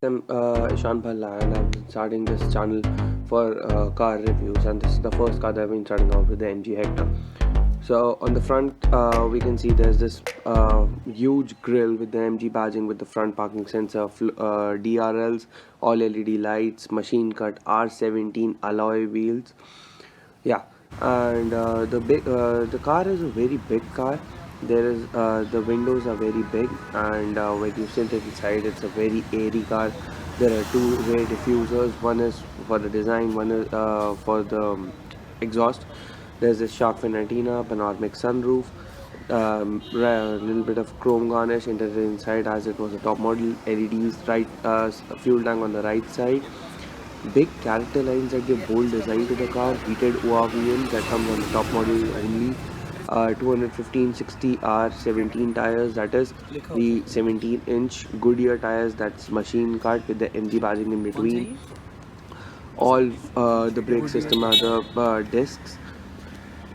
I'm Ishan Bhalla, and I've been starting this channel for car reviews, and this is the first car that I've been starting out with, the MG Hector. So on the front, we can see there's this huge grille with the MG badging with the front parking sensor, DRLs, all LED lights, machine cut R17 alloy wheels. Yeah, and the car is a very big car. There is the windows are very big, and when you sit inside, it's a very airy car. There are two-way diffusers. One is for the design, one is for the exhaust. There's a shark fin antenna, panoramic sunroof, a little bit of chrome garnish entered inside as it was a top model. LEDs, right, fuel tank on the right side. Big character lines that give bold design to the car. Heated ORVM that comes on the top model only. 215 60R 17 tires, that is the 17-inch Goodyear tires, that's machine cut with the MG badging in between. All the brake system are the discs.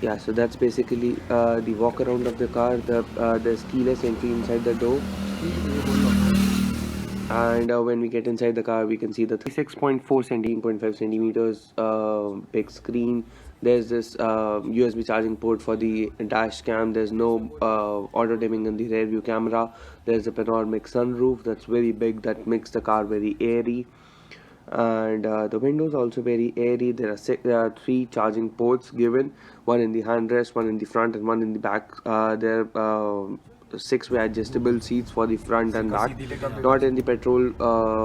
Yeah, so that's basically the walk around of the car. There's keyless entry inside the door, and when we get inside the car we can see the 36.4 17.5 centimeters big screen. There's this USB charging port for the dash cam. There's no auto dimming in the rear view camera. There's a panoramic sunroof that's very big, that makes the car very airy, and the windows also very airy. There are three charging ports given, one in the handrest, one in the front, and one in the back. There six-way adjustable seats for the front and back, not in the petrol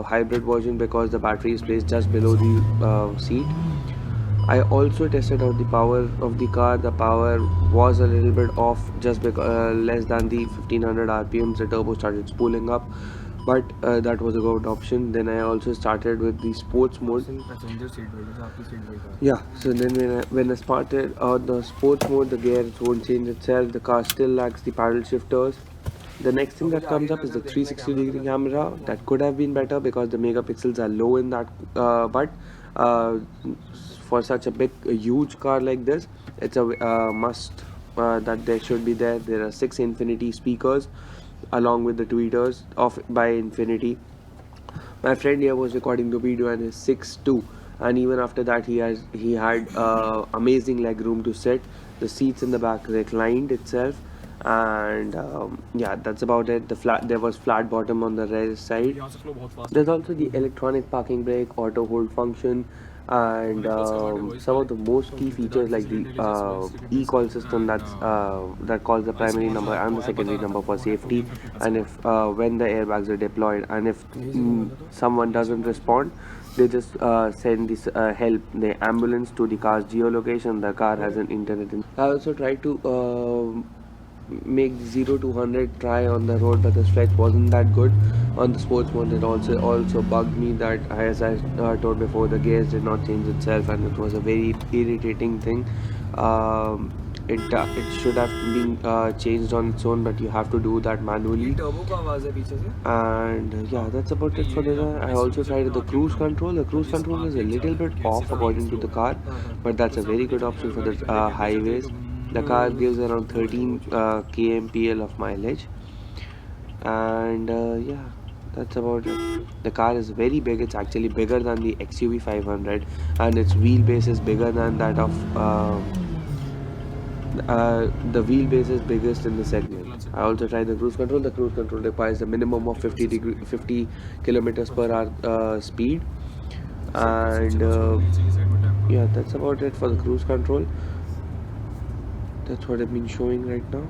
hybrid version because the battery is placed just below the seat. I also tested out the power of the car. The power was a little bit off, just because less than the 1500 rpms. The turbo started spooling up, but that was a good option. Then I also started with the sports mode. Yeah, so then when I started the sports mode, the gears won't change itself. The car still lacks the paddle shifters. The next thing that comes up is the 360-degree camera. That could have been better because the megapixels are low in that, but uh, for such a big, huge car like this, it's a must that they should be there. There are 6 Infinity speakers along with the tweeters of by Infinity. My friend here was recording the video and is 6'2", and even after that he had amazing leg room to sit. The seats in the back reclined itself, and yeah, that's about it. There was flat bottom on the rear side. There's also the electronic parking brake, auto hold function, and some of the most key features like the e-call system that calls the primary number and the secondary number for safety. And if when the airbags are deployed, and if someone doesn't respond, they just send this help, the ambulance, to the car's geolocation. The car has an internet. I also tried to make 0 to 100 try on the road, but the stretch wasn't that good. On the sports mode, it also bugged me that, as I told before, the gears did not change itself, and it was a very irritating thing. It should have been changed on its own, but you have to do that manually. And yeah, that's about it for the. I also tried the cruise control. The cruise control is a little bit off according to the car, but that's a very good option for the highways. The car gives around 13 kmpl of mileage, and yeah, that's about it. The car is very big. It's actually bigger than the XUV 500, and its wheelbase is bigger than that of the wheelbase is biggest in the segment. I also tried the cruise control. The cruise control requires a minimum of 50 kilometers per hour speed, and yeah, that's about it for the cruise control. That's what I've been showing right now.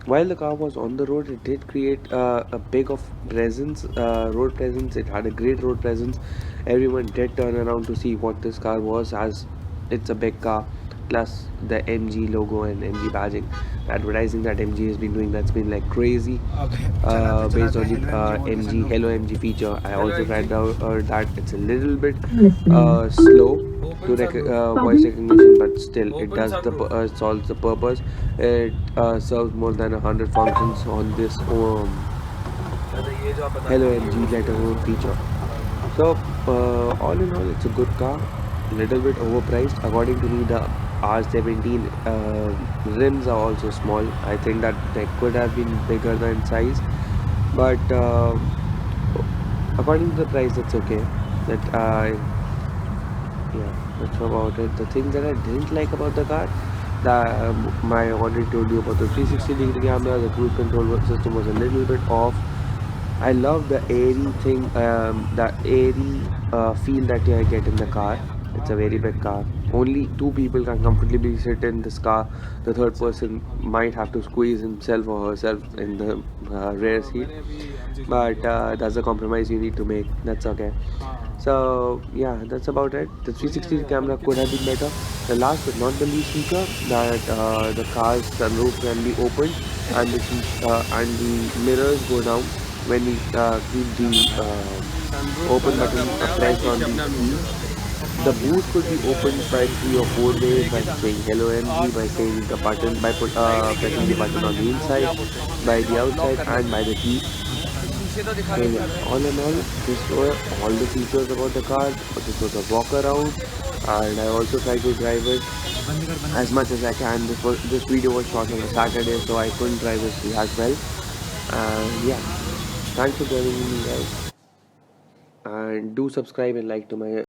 While the car was on the road, it did create a big of presence, road presence. It had a great road presence. Everyone did turn around to see what this car was, as it's a big car. plus the MG logo and MG badging. The advertising that MG has been doing, that's been like crazy. Based on the MG Hello MG feature, I also tried out that it's a little bit slow to voice recognition, but still it does solves the purpose. It serves more than 100 functions on this Hello MG letter feature. So, all in all, it's a good car. Little bit overpriced. According to me, the R17 rims are also small. I think that they could have been bigger than size, but according to the price, that's okay. That yeah, that's about it. The things that I didn't like about the car, that my already told you about the 360-degree camera, the cruise control system was a little bit off. I love the airy thing, the airy feel that you get in the car. It's a very big car. Only two people can comfortably sit in this car. The third person might have to squeeze himself or herself in the rear seat. But that's a compromise you need to make. That's okay. So yeah, that's about it. The 360 camera could have been better. The last but not the least feature, that the car's sunroof can be opened and and the mirrors go down when we keep the open button pressed on the key. The boot could be opened by 3 or 4 ways: by saying hello MG, by saying the button, by pressing the button on the inside, by the outside, and by the key. So yeah, all in all, this were all the features about the car. This was a walk around, and I also tried to drive it as much as I can. This video was shot on a Saturday, so I couldn't drive it that well. And yeah, thanks for joining me, guys, and do subscribe and like to my